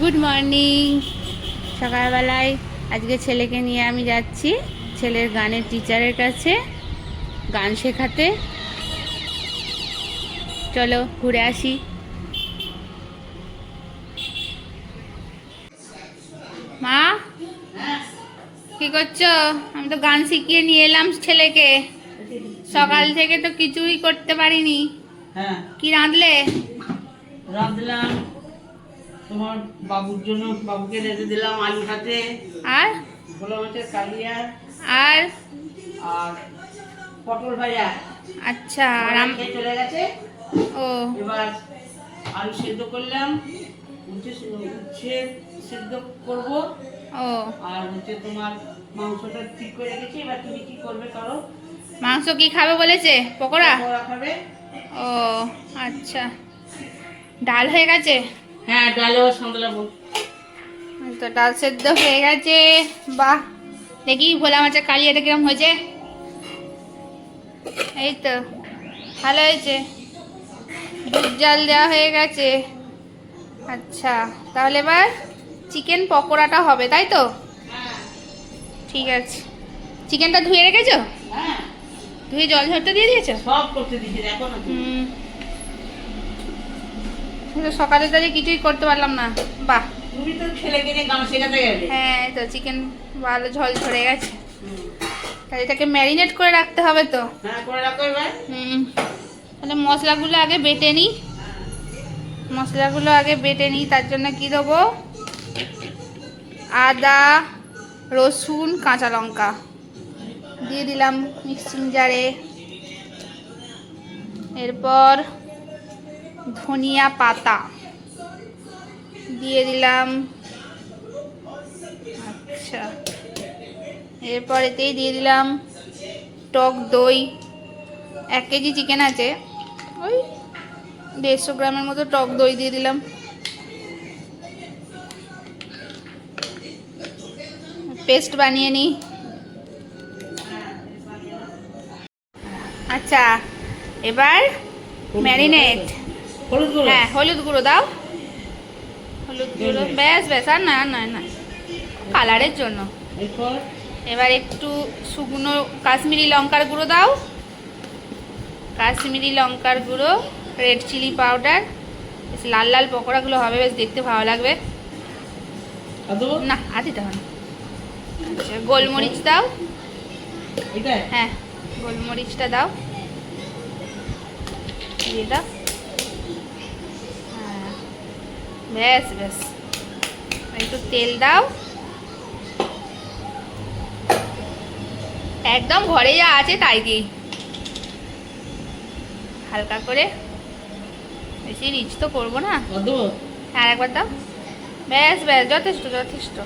Good morning. সকালবেলায় আজকে ছেলেকে নিয়ে আমি যাচ্ছি ছেলের গানের টিচারের কাছে গান শেখাতে। চলো ঘুরে আসি। মা, কি করছো? আমি তো গান শিখিয়ে নিয়ে এলাম ছেলেকে। সকাল থেকে তো কিছুই করতে পারিনি। হ্যাঁ, কি রাঁধলে? রাঁধলাম তোমার বাবুর জন্য, বাবুকে রেঁধে দিলাম আলু ভাতে, আর ভোলা মাছের কালিয়া আর আর পটল ভাজা। আচ্ছা, খেয়ে চলে গেছে। ও এবার আলু সেদ্ধ করলাম, উচ্ছে সেদ্ধ করব। ও আর তোমার মাংসটা ঠিক করে রেখেছি। এবার তুমি কি করবে করো। মাংস কি খাবে বলেছে? পকোড়া? পকোড়া খাবে। ও আচ্ছা, ডাল হয়ে গেছে? হ্যাঁ, ডালও সামলাবো। তো ডাল সেদ্ধ হয়ে গেছে। বাহ, দেখি ভোলা মাছের কালিয়াটা কিরম হয়েছে। এই তো ভালো হয়েছে। দুধ জাল দেওয়া হয়ে গেছে। আচ্ছা, তাহলে এবার চিকেন পকোড়াটা হবে, তাই তো? ঠিক আছে। চিকেনটা ধুয়ে রেখেছো? হ্যাঁ, ধুয়ে জল ঝরতে দিয়ে দিয়েছো? সব করতে দিচ্ছি, দেখো না তুমি। তো সকালে তাহলে কিছুই করতে পারলাম না। বাহ, তুমি তো ছেলেকে নিয়ে গান শেখাতে গেলে। হ্যাঁ, এই তো চিকেন ভালো ঝোল ঝরে গেছে। তাহলে এটাকে ম্যারিনেট করে রাখতে হবে তো। হ্যাঁ, করে রাখো এবার। তাহলে মশলাগুলো আগে বেটে নিই। তার জন্য কি দেবো? আদা, রসুন, কাঁচা লঙ্কা দিয়ে দিলাম মিক্সিং জারে। এরপর ধনিয়া পাতা দিয়ে দিলাম। আচ্ছা, এরপর এতেই দিয়ে দিলাম টক দই। 1 কেজি চিকেন আছে, ওই 150 গ্রামের মতো টক দই দিয়ে দিলাম। পেস্ট বানিয়ে নিই। আচ্ছা, এবার ম্যারিনেট। হলুদ গুঁড়ো। হ্যাঁ, হলুদ গুঁড়ো দাও। হলুদ গুঁড়ো, ব্যাস ব্যাস, আর না না না, কালারের জন্য। এরপর এবার একটু শুকনো কাশ্মীরি লঙ্কার গুঁড়ো দাও। কাশ্মীরি লঙ্কার গুঁড়ো, রেড চিলি পাউডার। বেশ লাল লাল পকোড়াগুলো হবে, বেশ দেখতে ভালো লাগবে। না, আর দিতে হবে না। আচ্ছা, গোলমরিচ দাও। হ্যাঁ, গোলমরিচটা দাও, দিয়ে দাও। হ্যাঁ, ব্যাস ব্যাস। একটু তেল দাও। একদম ঘরে যা আছে তাই দিই, হালকা করে, বেশি রিচ তো করবো না। আর একবার দাও। ব্যাস ব্যাস, যথেষ্ট যথেষ্ট।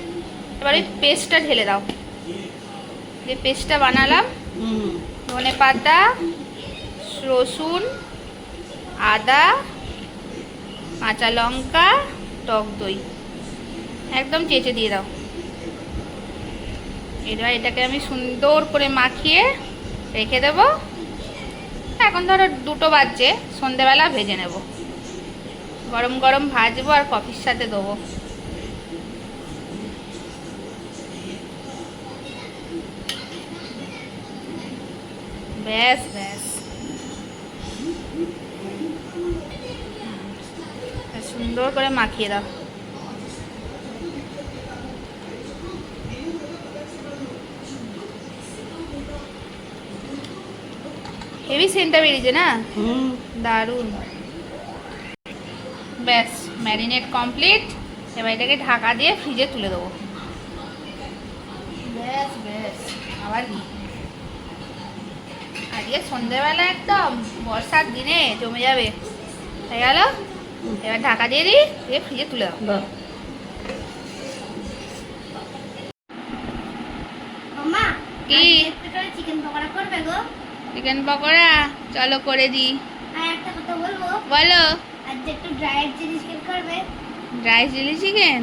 এবার ওই পেস্টটা ঢেলে দাও, যে পেস্টটা বানালাম। ধনে পাতা, রসুন, আদা, কাঁচা লঙ্কা, টক দই একদম চেঁচে দিয়ে দাও। এবার এটাকে আমি সুন্দর করে মাখিয়ে রেখে দেবো। এখন ধরো 2টো বাজছে, সন্ধেবেলা ভেজে নেব। গরম গরম ভাজবো আর কফির সাথে দেবো। ব্যাস ব্যাস, সুন্দর করে মাখিয়ে দাও। হেভি সেন্টটা বেরিয়েছে না? দারুণ। ব্যাস, ম্যারিনেট কমপ্লিট। এবার এটাকে ঢাকা দিয়ে ফ্রিজে তুলে দেবো। ব্যাস ব্যাস, আবার কি, আজকে সন্ধ্যেবেলা একদম বর্ষার দিনে জমে যাবে। হয়ে গেল। এবার ঢাকা দিয়ে দিই, দিয়ে ফ্রিজে তুলে দাও। কি চিকেন পকোড়া করবে গো? চিকেন পকোড়া? চলো করে দিই। আর একটা কথা বলবো, বলো। আজ একটু ড্রাই চিলি চিকেন করবে। Dry chilli chicken?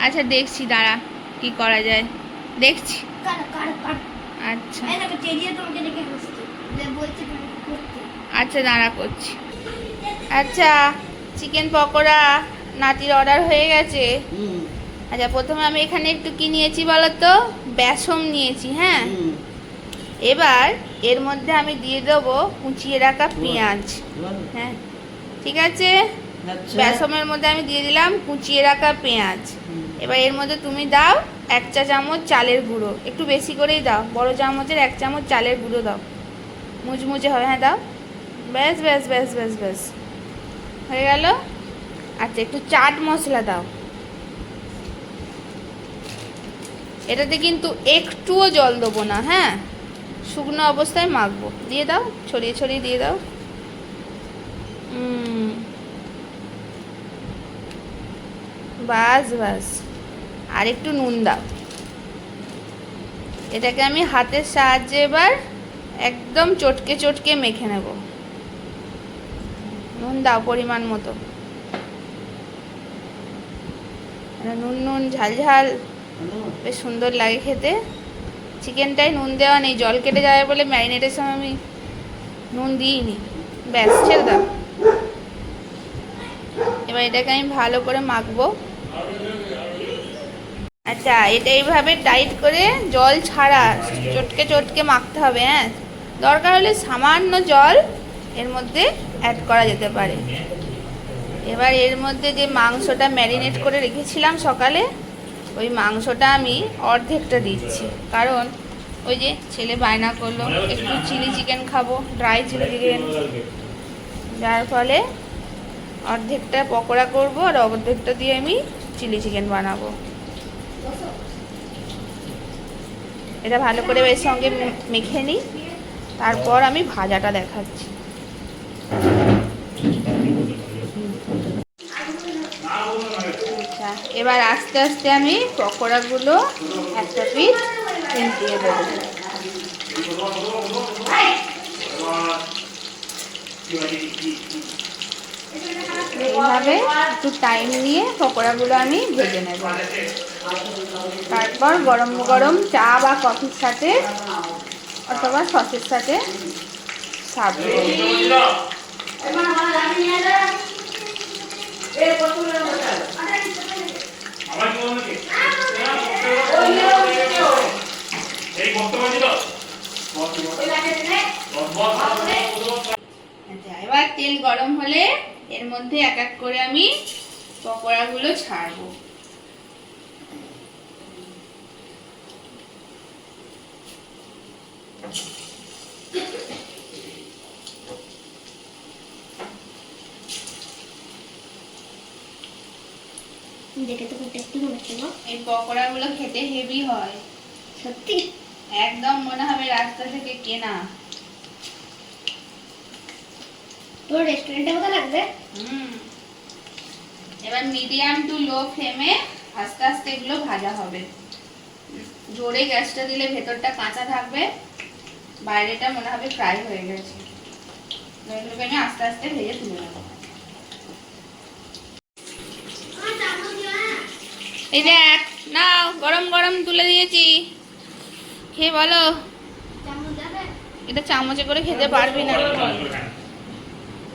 আচ্ছা, দেখছি, দাঁড়া কি করা যায়, দেখছি। কার কার কার আচ্ছা এই দেখো চেরিয়ে তোমাকে দেখে হাসছে, যে বলছে তুমি করতে। আচ্ছা, দাঁড়া করছি। আচ্ছা, চিকেন পকোড়া নাতির অর্ডার হয়ে গেছে। হুম আচ্ছা, প্রথমে আমি এখানে একটু কি নিয়েছি বলো তো? বেসম নিয়েছি। হ্যাঁ, হুম এবার এর মধ্যে আমি দিয়ে দেবো কুচিয়ে রাখা পেঁয়াজ। বলো। হ্যাঁ, ঠিক আছে। আচ্ছা বেসমের মধ্যে আমি দিয়ে দিলাম কুচিয়ে রাখা পেঁয়াজ। হুম, এবার এর মধ্যে তুমি দাও 1 চা চামচ চালের গুঁড়ো, একটু বেশি করেই দাও, বড় চামচের 1 চামচ চালের গুঁড়ো দাও, মুচমুচে হবে। হ্যাঁ দাও, ব্যাস ব্যাস ব্যাস ব্যাস ব্যাস, হয়ে গেল। আচ্ছা, একটু চাট মশলা দাও। এটাতে কিন্তু একটুও জল দেবো না, হ্যাঁ, শুকনো অবস্থায় মাখবো। দিয়ে দাও, ছড়িয়ে ছড়িয়ে দিয়ে দাও। বাস বাস, আর একটু নুন দাও। এটাকে আমি হাতের সাহায্যে এবার একদম চটকে চটকে মেখে নেব। নুন দাও পরিমাণ মতো, নুন নুন ঝাল ঝাল, হলো? বেশ সুন্দর লাগে খেতে। চিকেনটায় নুন দেওয়া নেই, জল কেটে যাবে বলে ম্যারিনেটের সময় আমি নুন দিইনি। ব্যাস, ছেড়ে দাও। এবার এটাকে আমি ভালো করে মাখবো। আচ্ছা, এটা এইভাবে টাইট করে জল ছাড়া চটকে চটকে মাখতে হবে। হ্যাঁ, দরকার হলে সামান্য জল এর মধ্যে অ্যাড করা যেতে পারে। এবার এর মধ্যে যে মাংসটা ম্যারিনেট করে রেখেছিলাম সকালে, ওই মাংসটা আমি অর্ধেকটা দিচ্ছি, কারণ ওই যে ছেলে বায়না করলো একটু চিলি চিকেন খাবো, ড্রাই চিলি চিকেন, যার ফলে অর্ধেকটা পকোড়া করব আর অর্ধেকটা দিয়ে আমি চিলি চিকেন বানাবো। এটা ভালো করে এর সঙ্গে মেখে নিই, তারপর আমি ভাজাটা দেখাচ্ছি। আচ্ছা, এবার আস্তে আস্তে আমি পকোড়াগুলো একটা পিস উল্টিয়ে দেবো। এইভাবে একটু টাইম নিয়ে পকোড়াগুলো আমি ভেজে নেব। তারপর গরম গরম চা বা কফির সাথে অথবা সসের সাথে সার্ভ করব। আচ্ছা, এবার তেল গরম হলে এর মধ্যে এক এক করে আমি পকোড়াগুলো ছাড়বো। দেখে তো খুব টেস্টি হচ্ছে না? এই পকোড়াগুলো খেতে হেভি হয়, সত্যি? একদম মনে হবে রাস্তা থেকে কেনা। তোর রেস্টুরেন্টে মতো লাগবে? এবার মিডিয়াম টু লো ফ্লেমে আস্তে আস্তে এগুলো ভাজা হবে। জোরে গ্যাসটা দিলে ভেতরটা কাঁচা থাকবে, বাইরেটা মনে হবে ফ্রাই হয়ে গেছে। এগুলোকে আমি আস্তে আস্তে ভেজে তুলে নেব। এই দেখ, নাও গরম গরম তুলে দিয়েছি, খেয়ে বলো। চামচ যাবে? এটা চামচে করে খেতে পারবি না,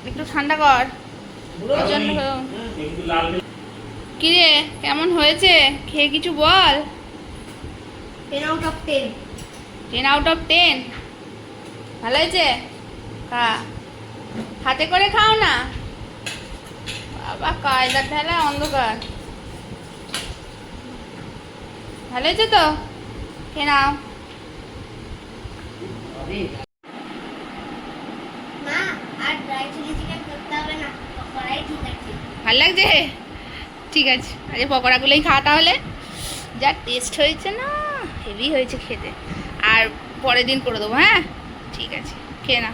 একটু ঠান্ডা কর। প্রচন্ড কি রে, কেমন হয়েছে খেয়ে কিছু বল। 10 out of 10। 10 out of 10? ভালো হয়েছে? হাতে করে খাও না বাবা, কায়দা ঠেলা অন্ধকার। ভালো হয়েছে তো, খেয়ে নাও। মা, আর ড্রাই চিলি চিকেন করতে হবে না, পকোড়াই ঠিক আছে। ভালো লাগছে? ঠিক আছে, আরে পকোড়াগুলোই খাওয়া তাহলে। যা টেস্ট হয়েছে না, হেভি হয়েছে খেতে। আর পরের দিন করে দেবো। হ্যাঁ ঠিক আছে, খেয়ে না।